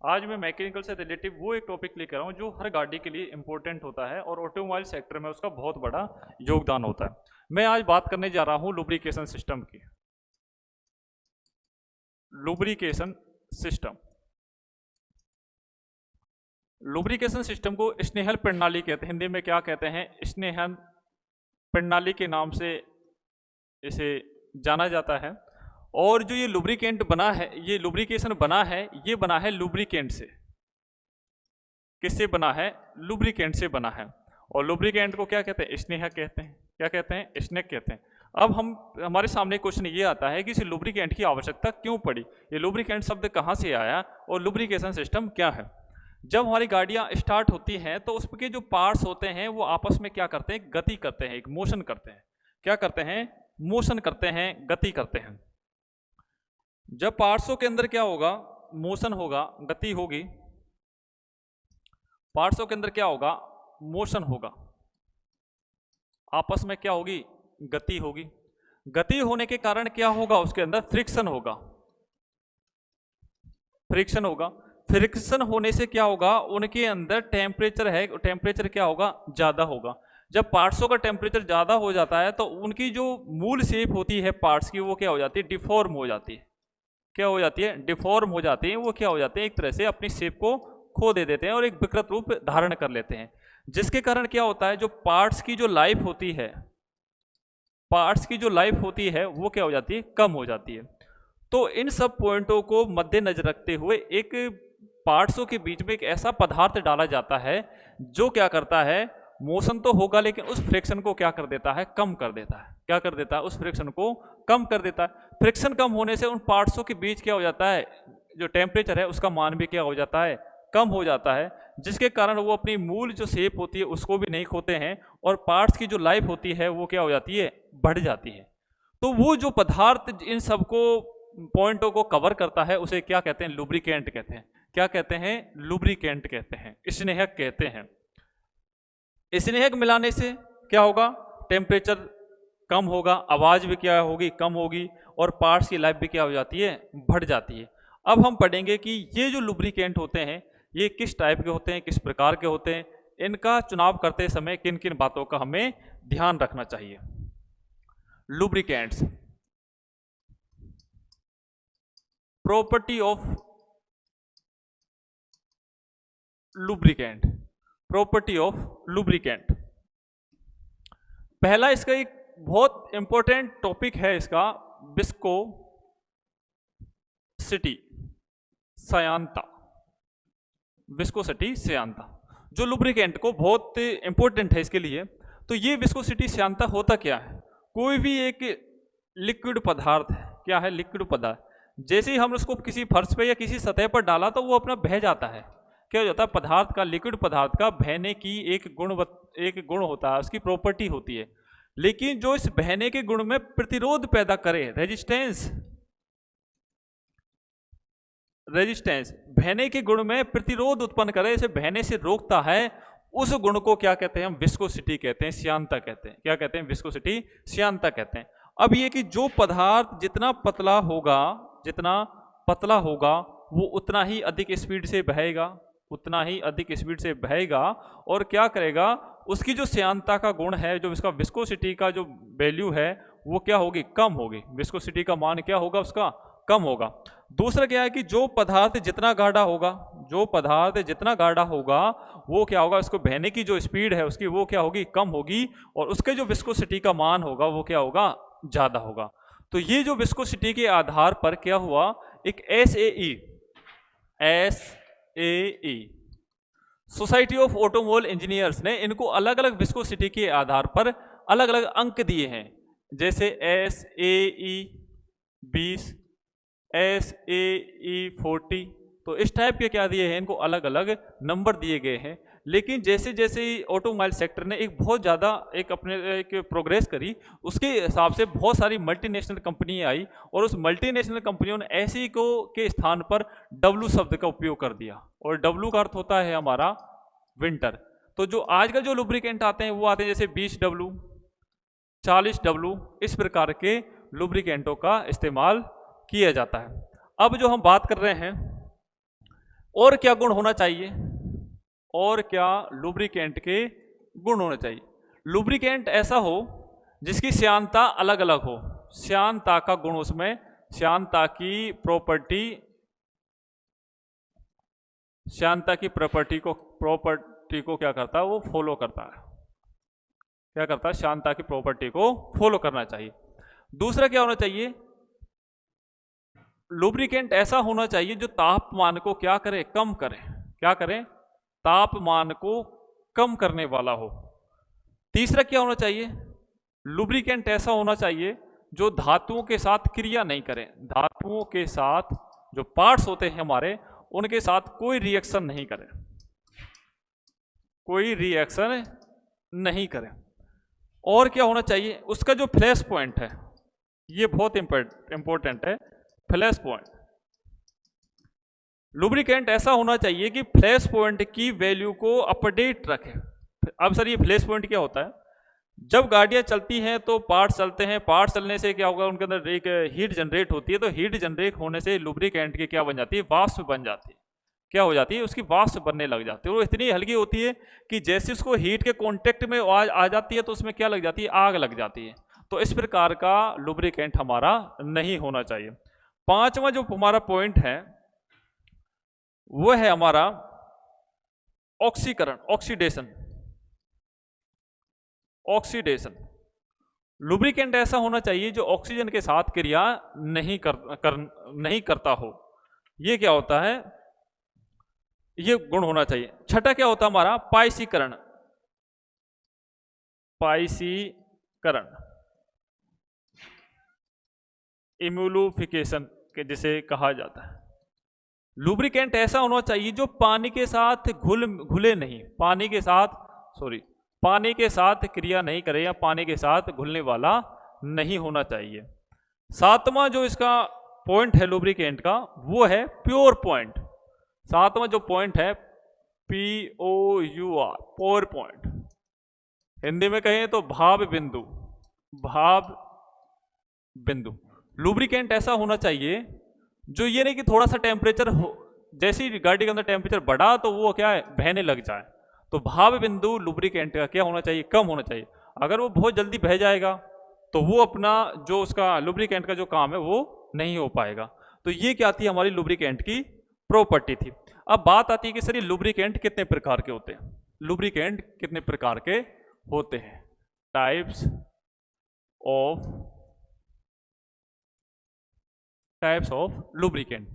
आज मैं मैकेनिकल से रिलेटिव वो एक टॉपिक लेकर आया हूँ जो हर गाड़ी के लिए इंपॉर्टेंट होता है और ऑटोमोबाइल सेक्टर में उसका बहुत बड़ा योगदान होता है। मैं आज बात करने जा रहा हूँ लुब्रिकेशन सिस्टम की। लुब्रिकेशन सिस्टम, लुब्रिकेशन सिस्टम को स्नेहल प्रणाली कहते हैं। हिंदी में क्या कहते हैं? स्नेहल प्रणाली के नाम से इसे जाना जाता है। और जो ये लुब्रिकेंट बना है, ये लुब्रिकेशन बना है, ये बना है लुब्रिकेंट से। किससे बना है? लुब्रिकेंट से बना है। और लुब्रिकेंट को क्या कहते हैं? स्नेहक कहते हैं। क्या कहते हैं? स्नेहक कहते हैं। अब हमारे सामने क्वेश्चन ये आता है कि इस लुब्रिकेंट की आवश्यकता क्यों पड़ी, ये लुब्रिकेंट शब्द कहाँ से आया और लुब्रिकेशन सिस्टम क्या है। जब हमारी गाड़ियाँ स्टार्ट होती हैं तो उसके जो पार्ट्स होते हैं वो आपस में क्या करते हैं? गति करते हैं, एक मोशन करते हैं। क्या करते हैं? मोशन करते हैं, गति करते हैं। जब पार्ट्सों के अंदर क्या होगा? मोशन होगा, गति होगी। पार्ट्सों के अंदर क्या होगा? मोशन होगा। आपस में क्या होगी? गति होगी। गति होने के कारण क्या होगा? उसके अंदर फ्रिक्शन होगा। फ्रिक्शन होगा। फ्रिक्शन होने से क्या होगा? उनके अंदर टेम्परेचर है, टेम्परेचर क्या होगा? ज्यादा होगा। जब पार्ट्सों का टेम्परेचर ज्यादा हो जाता है तो उनकी जो मूल शेप होती है पार्ट्स की, वो क्या हो जाती है? डिफॉर्म हो जाती है। क्या हो जाती है? डिफॉर्म हो जाती है। वो क्या हो जाते हैं? एक तरह से अपनी शेप को खो दे देते हैं और एक विकृत रूप धारण कर लेते हैं, जिसके कारण क्या होता है? जो पार्ट्स की जो लाइफ होती है, पार्ट्स की जो लाइफ होती है वो क्या हो जाती है? कम हो जाती है। तो इन सब पॉइंटों को मद्देनजर रखते हुए एक पार्ट्सों के बीच में एक ऐसा पदार्थ डाला जाता है जो क्या करता है? मोशन तो होगा लेकिन उस फ्रिक्शन को क्या कर देता है? कम कर देता है। क्या कर देता है? उस फ्रिक्शन को कम कर देता है। फ्रिक्शन कम होने से उन पार्ट्सों के बीच क्या हो जाता है? जो टेम्परेचर है उसका मान भी क्या हो जाता है? कम हो जाता है, जिसके कारण वो अपनी मूल जो शेप होती है उसको भी नहीं खोते हैं और पार्ट्स की जो लाइफ होती है वो क्या हो जाती है? बढ़ जाती है। तो वो जो पदार्थ इन सबको पॉइंटों को कवर करता है उसे क्या कहते हैं? लुब्रिकेंट कहते हैं। क्या कहते हैं? लुब्रिकेंट कहते हैं, स्नेहक कहते हैं। स्नेहक मिलाने से क्या होगा? टेम्परेचर कम होगा, आवाज भी क्या होगी? कम होगी और पार्ट्स की लाइफ भी क्या हो जाती है? बढ़ जाती है। अब हम पढ़ेंगे कि ये जो लुब्रिकेंट होते हैं ये किस टाइप के होते हैं, किस प्रकार के होते हैं, इनका चुनाव करते समय किन किन बातों का हमें ध्यान रखना चाहिए। Lubricants, property of lubricant, property of lubricant. पहला इसका एक बहुत इंपॉर्टेंट टॉपिक है इसका, विस्कोसिटी, श्यानता। विस्कोसिटी, श्यानता जो लुब्रिकेंट को बहुत इंपॉर्टेंट है इसके लिए। तो ये विस्कोसिटी, श्यानता होता क्या है? कोई भी एक लिक्विड पदार्थ है, क्या है? लिक्विड पदार्थ। जैसे ही हम उसको किसी फर्श पे या किसी सतह पर डाला तो वो अपना बह जाता है। क्या हो जाता है? पदार्थ का, लिक्विड पदार्थ का बहने की एक गुण होता है, उसकी प्रॉपर्टी होती है। लेकिन जो इस बहने के गुण में प्रतिरोध पैदा करे, रेजिस्टेंस, बहने के गुण में प्रतिरोध उत्पन्न करे, इसे बहने से रोकता है, उस गुण को क्या कहते हैं? हम विस्कोसिटी कहते हैं, श्यानता कहते हैं। क्या कहते हैं? विस्कोसिटी, श्यानता कहते हैं। अब ये कि जो पदार्थ जितना पतला होगा, जितना पतला होगा वो उतना ही अधिक स्पीड से बहेगा, उतना ही अधिक स्पीड से बहेगा और क्या करेगा? उसकी जो श्यानता का गुण है, जो इसका विस्कोसिटी का जो वैल्यू है वो क्या होगी? कम होगी। विस्कोसिटी का मान क्या होगा? उसका कम होगा। दूसरा क्या है कि जो पदार्थ जितना गाढ़ा होगा, जो पदार्थ जितना गाढ़ा होगा वो क्या होगा? उसको बहने की जो स्पीड है उसकी वो क्या होगी? कम होगी और उसके जो विस्कोसिटी का मान होगा वो क्या होगा? ज्यादा होगा। तो ये जो विस्कोसिटी के आधार पर क्या हुआ? एक SAE, society of automobile engineers ने इनको अलग अलग विस्कोसिटी के आधार पर अलग अलग अंक दिए हैं। जैसे SAE 20, SAE 40, तो इस टाइप के क्या दिए हैं? इनको अलग अलग नंबर दिए गए हैं। लेकिन जैसे जैसे ऑटोमोबाइल सेक्टर ने एक बहुत ज़्यादा एक प्रोग्रेस करी, उसके हिसाब से बहुत सारी मल्टीनेशनल कंपनियां आई और उस मल्टीनेशनल कंपनियों ने SAE को के स्थान पर W शब्द का उपयोग कर दिया। और W का अर्थ होता है हमारा विंटर। तो जो आजकल जो लुब्रिकेंट आते हैं वो आते हैं जैसे 20W, 40W, इस प्रकार के लुब्रिकेंटों का इस्तेमाल किया जाता है। अब जो हम बात कर रहे हैं और क्या गुण होना चाहिए, और क्या लुब्रिकेंट के गुण होने चाहिए? लुब्रिकेंट ऐसा हो जिसकी श्यानता अलग अलग हो, श्यानता का गुण उसमें, श्यानता की प्रॉपर्टी, श्यानता की प्रॉपर्टी को क्या करता है, वो फॉलो करता है। क्या करता है? श्यानता की प्रॉपर्टी को फॉलो करना चाहिए। दूसरा क्या होना चाहिए? लुब्रिकेंट ऐसा होना चाहिए जो तापमान को क्या करे, कम करे। क्या करे? तापमान को कम करने वाला हो। तीसरा क्या होना चाहिए? लुब्रिकेंट ऐसा होना चाहिए जो धातुओं के साथ क्रिया नहीं करे, धातुओं के साथ जो पार्ट्स होते हैं हमारे, उनके साथ कोई रिएक्शन नहीं करे, कोई रिएक्शन नहीं करे। और क्या होना चाहिए? उसका जो फ्लैश पॉइंट है, ये बहुत इंपॉर्टेंट है, फ्लैश पॉइंट। लुब्रिकेंट ऐसा होना चाहिए कि फ्लैश पॉइंट की वैल्यू को अपडेट रखे। अब सर ये फ्लैश पॉइंट क्या होता है? जब गाड़ियां चलती हैं तो पार्ट्स चलते हैं, पार्ट्स चलने से क्या होगा, उनके अंदर एक हीट जनरेट होती है, तो हीट जनरेट होने से लुब्रिकेंट की क्या बन जाती है, वाष्प बन जाती है। क्या हो जाती है? उसकी वाष्प बनने लग जाती है, और इतनी हल्की होती है कि जैसे उसको हीट के कांटेक्ट में आ जाती है तो उसमें क्या लग जाती है, आग लग जाती है। तो इस प्रकार का लुब्रिकेंट हमारा नहीं होना चाहिए। पांचवा जो हमारा पॉइंट है वो है हमारा ऑक्सीकरण, ऑक्सीडेशन। ऑक्सीडेशन, लुब्रिकेंट ऐसा होना चाहिए जो ऑक्सीजन के साथ क्रिया नहीं करता हो। ये क्या होता है? ये गुण होना चाहिए। छठा क्या होता है हमारा? पाइसीकरण। पाइसीकरण, इम्यूलिफिकेशन के जिसे कहा जाता है। लुब्रिकेंट ऐसा होना चाहिए जो पानी के साथ घुले नहीं, पानी के साथ क्रिया नहीं करे या पानी के साथ घुलने वाला नहीं होना चाहिए। सातवां जो इसका पॉइंट है लुब्रिकेंट का, वो है प्योर पॉइंट। सातवां जो पॉइंट है POUR, प्योर पॉइंट। हिंदी में कहें तो भाव बिंदु, भाव बिंदु। लुब्रिकेंट ऐसा होना चाहिए जो ये नहीं कि थोड़ा सा टेम्परेचर हो, जैसे ही गाड़ी के अंदर टेम्परेचर बढ़ा तो वो क्या है, बहने लग जाए। तो भाव बिंदु लुब्रिकेंट का क्या होना चाहिए, कम होना चाहिए। अगर वो बहुत जल्दी बह जाएगा तो वो अपना जो उसका लुब्रिकेंट का जो काम है वो नहीं हो पाएगा। तो ये क्या थी, हमारी लुब्रिकेंट की प्रॉपर्टी थी। अब बात आती है कि सर ये लुब्रिकेंट कितने प्रकार के होते हैं? लुब्रिकेंट कितने प्रकार के होते हैं? Types of lubricant.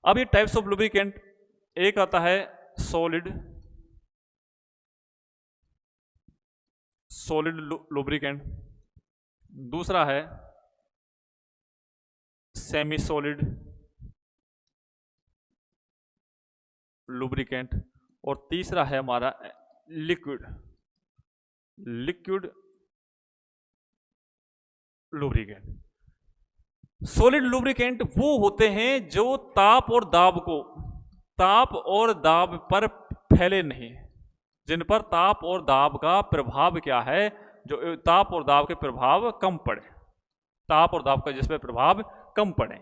अब ये टाइप्स ऑफ लुब्रिकेंट, एक आता है सॉलिड लुब्रिकेंट, दूसरा है सेमी सॉलिड लुब्रिकेंट, और तीसरा है हमारा लिक्विड लुब्रिकेंट। सॉलिड लुब्रिकेंट वो होते हैं जो ताप और दाब पर फैले नहीं, जिन पर ताप और दाब का प्रभाव क्या है, जो ताप और दाब के प्रभाव कम पड़े, ताप और दाब का जिस पर प्रभाव कम पड़े।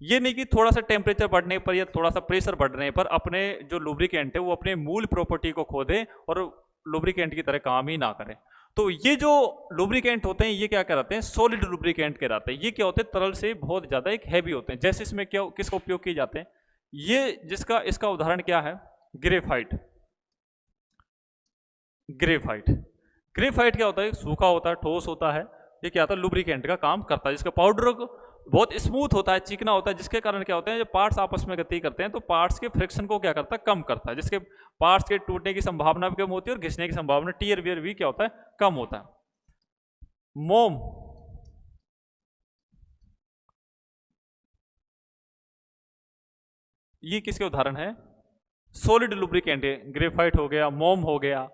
ये नहीं कि थोड़ा सा टेम्परेचर बढ़ने पर या थोड़ा सा प्रेशर बढ़ने पर अपने जो लुब्रिकेंट है वो अपने मूल प्रॉपर्टी को खो दे और लुब्रिकेंट की तरह काम ही ना करें। तो ये जो लुब्रिकेंट होते हैं ये क्या कहलाते हैं, सॉलिड लुब्रिकेंट कहलाते हैं। ये क्या होते हैं, तरल से बहुत ज्यादा एक हैवी होते हैं। जैसे इसमें क्या किसका उपयोग किए जाते हैं, ये जिसका इसका उदाहरण क्या है, ग्रेफाइट। ग्रेफाइट क्या होता है, सूखा होता है, ठोस होता है। ये क्या होता है, लुब्रिकेंट का काम करता है। जिसका पाउडर बहुत स्मूथ होता है, चिकना होता है, जिसके कारण क्या होता है, जब पार्ट्स आपस में गति करते हैं तो पार्ट्स के फ्रिक्शन को क्या करता है, कम करता है, जिसके पार्ट्स के टूटने की संभावना भी कम होती है और घिसने की संभावना, टियर वियर भी क्या होता है, कम होता है। मोम, ये किसके उदाहरण है, सॉलिड लुब्रिकेंट है। ग्रेफाइट हो गया, मोम हो गया,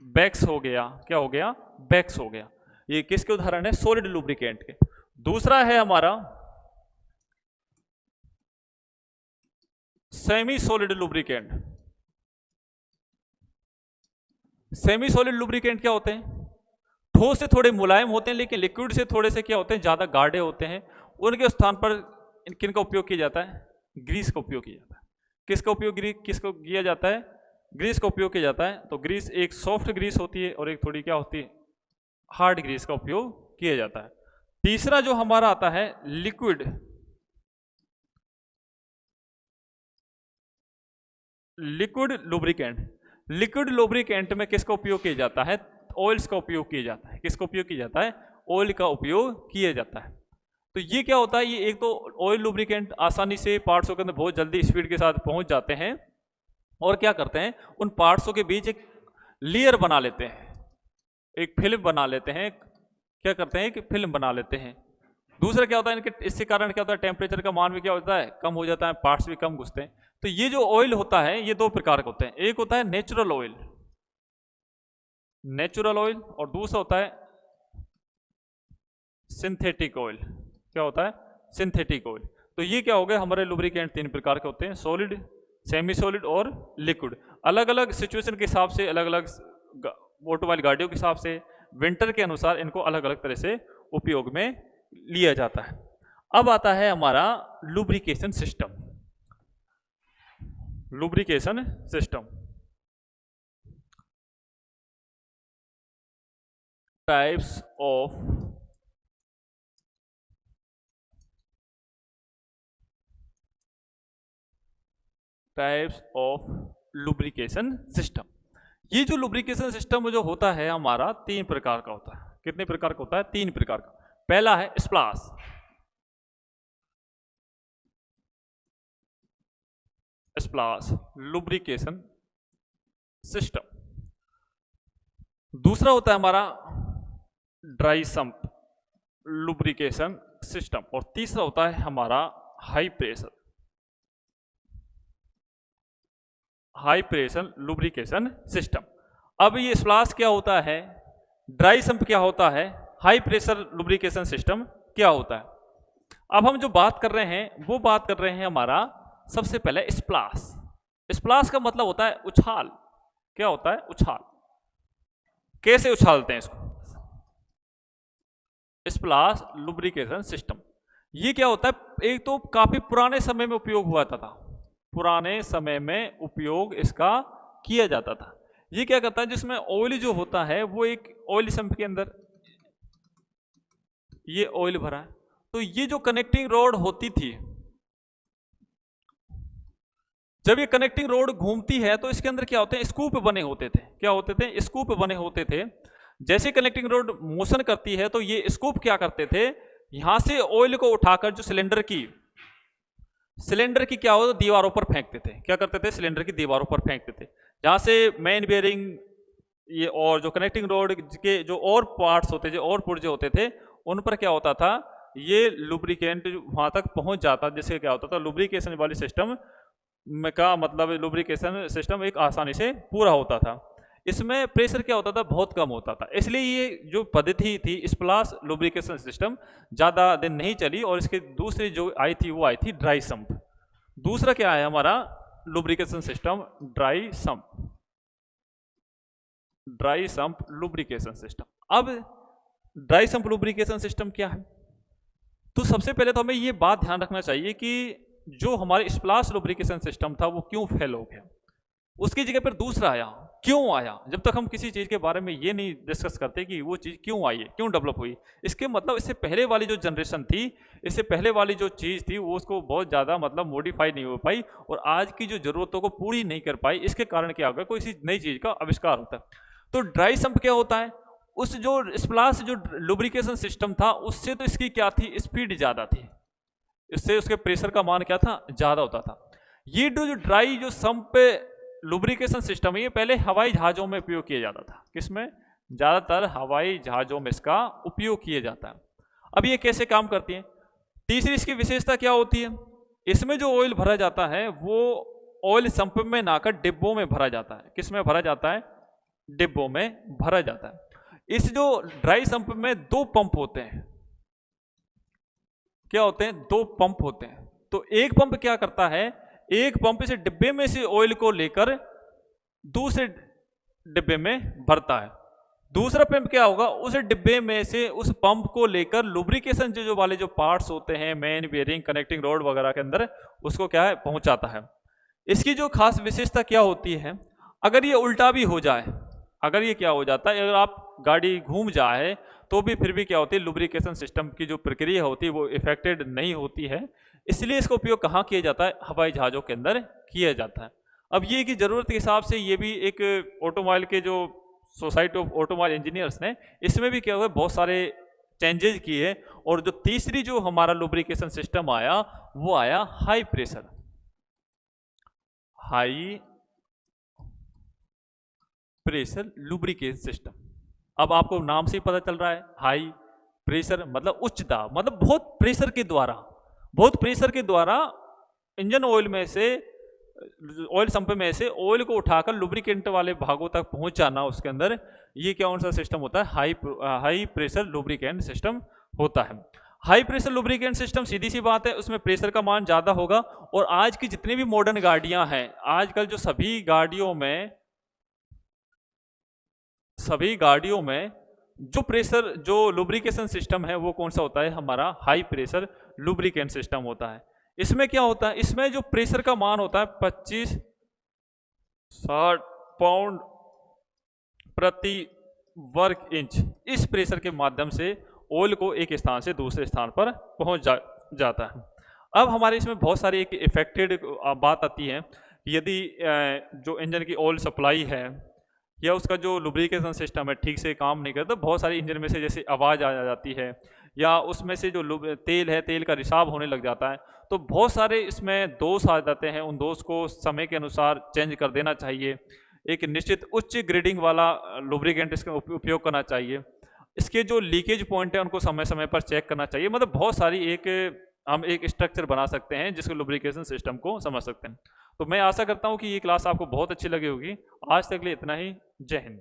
बैक्स हो गया, क्या हो गया, बैक्स हो गया। ये किसके उदाहरण है, सॉलिड लुब्रिकेंट के। दूसरा है हमारा semi solid lubricant. Semi solid lubricant क्या होते हैं, ठोस से थोड़े मुलायम होते हैं लेकिन लिक्विड से थोड़े से क्या होते हैं, ज्यादा गाढ़े होते हैं। उनके स्थान पर किनका उपयोग किया जाता है, ग्रीस का उपयोग किया जाता है। किसका उपयोग किसको किया जाता है? ग्रीस का उपयोग किया जाता है। तो ग्रीस एक सॉफ्ट ग्रीस होती है और एक थोड़ी क्या होती है, हार्ड ग्रीस का उपयोग किया जाता है। तीसरा जो हमारा आता है लिक्विड लुब्रिकेंट। लिक्विड लुब्रिकेंट में किसका उपयोग किया जाता है? ऑयल्स का उपयोग किया जाता है। किसका उपयोग किया जाता है? ऑयल का उपयोग किया जाता है। तो ये क्या होता है, ये एक तो ऑयल लुब्रिकेंट आसानी से पार्ट्सों के अंदर बहुत जल्दी स्पीड के साथ पहुंच जाते हैं और क्या करते हैं, उन पार्ट्सों के बीच एक लेयर बना लेते हैं, एक फिल्म बना लेते हैं। क्या करते हैं कि फिल्म बना लेते हैं। दूसरा क्या होता है इनके, इसके कारण क्या होता है, टेम्परेचर का मान भी क्या होता है, कम हो जाता है, पार्ट्स भी कम घुसते हैं। तो ये जो ऑयल होता है ये दो प्रकार के होते हैं, एक होता है नेचुरल ऑयल और दूसरा होता है सिंथेटिक ऑयल। क्या होता है? Synthetic oil. तो ये क्या हो गए हमारे लुब्रिकेंट तीन प्रकार के होते हैं, सॉलिड, सेमी सॉलिड और लिक्विड। अलग अलग सिचुएशन के हिसाब से, अलग अलग ऑटोमोबाइल गाड़ियों के हिसाब से, विंटर के अनुसार इनको अलग अलग तरह से उपयोग में लिया जाता है। अब आता है हमारा lubrication system. Lubrication system types of lubrication system. ये जो लुब्रिकेशन सिस्टम जो होता है हमारा तीन प्रकार का होता है। कितने प्रकार का होता है? तीन प्रकार का। पहला है स्प्लाश। स्प्लाश लुब्रिकेशन सिस्टम। दूसरा होता है हमारा ड्राई सम्प लुब्रिकेशन सिस्टम और तीसरा होता है हमारा हाई प्रेशर लुब्रिकेशन सिस्टम। अब ये स्प्लाश क्या होता है, ड्राई सम्प क्या होता है, हाई प्रेशर लुब्रिकेशन सिस्टम क्या होता है। अब हम जो बात कर रहे हैं वो बात कर रहे हैं हमारा सबसे पहले स्प्लाश। स्प्लाश का मतलब होता है उछाल। क्या होता है? उछाल। कैसे उछालते हैं इसको? स्प्लाश लुब्रिकेशन सिस्टम ये क्या होता है, एक तो काफी पुराने समय में उपयोग हुआ था, पुराने समय में उपयोग इसका किया जाता था। ये क्या करता है, जिसमें ऑयल जो होता है वो एक ऑयल सम्प के अंदर ये ऑयल भरा है, तो ये जो कनेक्टिंग रोड होती थी, जब ये कनेक्टिंग रोड घूमती है तो इसके अंदर क्या होते हैं, स्कूप बने होते थे। क्या होते थे? स्कूप बने होते थे। जैसे कनेक्टिंग रोड मोशन करती है तो ये स्कूप क्या करते थे, यहां से ऑयल को उठाकर जो सिलेंडर की क्या होता, दीवारों पर फेंकते थे। क्या करते थे? सिलेंडर की दीवारों पर फेंकते थे, जहां से मेन बेयरिंग ये और जो कनेक्टिंग रोड के जो और पार्ट्स होते थे और पुर्जे होते थे, उन पर क्या होता था, ये लुब्रिकेंट वहां तक पहुंच जाता, जिससे क्या होता था लुब्रिकेशन वाली सिस्टम में का मतलब लुब्रिकेशन सिस्टम एक आसानी से पूरा होता था। इसमें प्रेशर क्या होता था, बहुत कम होता था। इसलिए ये जो पद्धति थी स्प्लाश लुब्रिकेशन सिस्टम ज़्यादा दिन नहीं चली और इसके दूसरी जो आई थी वो आई थी ड्राई सम्प। दूसरा क्या है हमारा lubrication system, dry sump lubrication system. अब ड्राई सम्प लुब्रिकेशन सिस्टम क्या है, तो सबसे पहले तो हमें ये बात ध्यान रखना चाहिए कि जो हमारे स्प्लाश लुब्रिकेशन सिस्टम था वो क्यों फेल हो गया, उसकी जगह पर दूसरा आया। क्यों आया? जब तक हम किसी चीज़ के बारे में ये नहीं डिस्कस करते कि वो चीज़ क्यों आई है, क्यों डेवलप हुई, इसके मतलब इससे पहले वाली जो जनरेशन थी, इससे पहले वाली जो चीज़ थी वो उसको बहुत ज़्यादा मतलब मॉडिफाई नहीं हो पाई और आज की जो ज़रूरतों को पूरी नहीं कर पाई। इसके कारण क्या होगा, कोई नई चीज़ का आविष्कार होता है। तो ड्राई सम्प क्या होता है, उस जो स्प्लाश जो लुब्रिकेशन सिस्टम था उससे तो इसकी क्या थी, स्पीड ज़्यादा थी, इससे उसके प्रेशर का मान क्या था, ज़्यादा होता था। ये जो ड्राई जो सम्प लुब्रिकेशन सिस्टम है ये पहले हवाई जहाज़ों में उपयोग किया जाता था। किसमें? ज़्यादातर हवाई जहाज़ों में इसका उपयोग किया जाता है। अब ये कैसे काम करती है? तीसरी इसकी विशेषता क्या होती है, इसमें जो ऑयल भरा जाता है वो ऑयल सम्प में ना कर डिब्बों में भरा जाता है। किसमें भरा जाता है? डिब्बों में भरा जाता है। इस जो ड्राई सम्प में दो पंप होते हैं। क्या होते हैं? दो पंप होते हैं। तो एक पंप क्या करता है, एक पंप से डिब्बे में से ऑयल को लेकर दूसरे डिब्बे में भरता है। दूसरा पंप क्या होगा, उस डिब्बे में से उस पंप को लेकर लुब्रिकेशन जो वाले जो पार्ट्स होते हैं, मेन बेयरिंग, कनेक्टिंग रोड वगैरह के अंदर, उसको क्या है, पहुंचाता है। इसकी जो खास विशेषता क्या होती है, अगर ये उल्टा भी हो जाए, अगर ये क्या हो जाता है, अगर आप गाड़ी घूम जाए तो भी फिर भी क्या होती है, लुब्रिकेशन सिस्टम की जो प्रक्रिया होती है वो इफेक्टेड नहीं होती है। इसलिए इसका उपयोग कहाँ किया जाता है, हवाई जहाज़ों के अंदर किया जाता है। अब ये कि ज़रूरत के हिसाब से ये भी एक ऑटोमोबाइल के जो सोसाइटी ऑफ ऑटोमोबाइल इंजीनियर्स ने इसमें भी क्या हुआ, बहुत सारे चेंजेस किए। और जो तीसरी जो हमारा लुब्रिकेशन सिस्टम आया वो आया high pressure, high pressure lubrication system. अब आपको नाम से ही पता चल रहा है, हाई प्रेशर मतलब उच्च दाब, मतलब बहुत प्रेशर के द्वारा, बहुत प्रेशर के द्वारा इंजन ऑयल में से, ऑयल संप में से ऑयल को उठाकर लुब्रिकेंट वाले भागों तक पहुंच जाना उसके अंदर, ये कौन सा सिस्टम होता है, हाई प्रेशर लुब्रिकेंट सिस्टम होता है। हाई प्रेशर लुब्रिकेंट सिस्टम, सीधी सी बात है, उसमें प्रेशर का मान ज़्यादा होगा। और आज की जितनी भी मॉडर्न गाड़ियां हैं, आजकल जो सभी गाड़ियों में जो प्रेशर, जो लुब्रिकेशन सिस्टम है वो कौन सा होता है, हमारा हाई प्रेशर लुब्रिकेंट सिस्टम होता है। इसमें क्या होता है, इसमें जो प्रेशर का मान होता है 25-60 पाउंड प्रति वर्ग इंच, इस प्रेशर के माध्यम से ऑयल को एक स्थान से दूसरे स्थान पर पहुंच जाता है। अब हमारे इसमें बहुत सारी एक इफेक्टेड बात आती है, यदि जो इंजन की ऑयल सप्लाई है या उसका जो लुब्रिकेशन सिस्टम है ठीक से काम नहीं करता, बहुत सारी इंजन में से जैसे आवाज़ आ जाती है, या उसमें से जो तेल है, तेल का रिसाव होने लग जाता है, तो बहुत सारे इसमें दोष आ जाते हैं। उन दोष को समय के अनुसार चेंज कर देना चाहिए। एक निश्चित उच्च ग्रेडिंग वाला लुब्रिकेंट इसका उपयोग करना चाहिए। इसके जो लीकेज पॉइंट है उनको समय समय पर चेक करना चाहिए। मतलब बहुत सारी हम एक स्ट्रक्चर बना सकते हैं जिसको लुब्रिकेशन सिस्टम को समझ सकते हैं। तो मैं आशा करता हूँ कि ये क्लास आपको बहुत अच्छी लगी होगी। आज तक के लिए इतना ही। जय हिंद।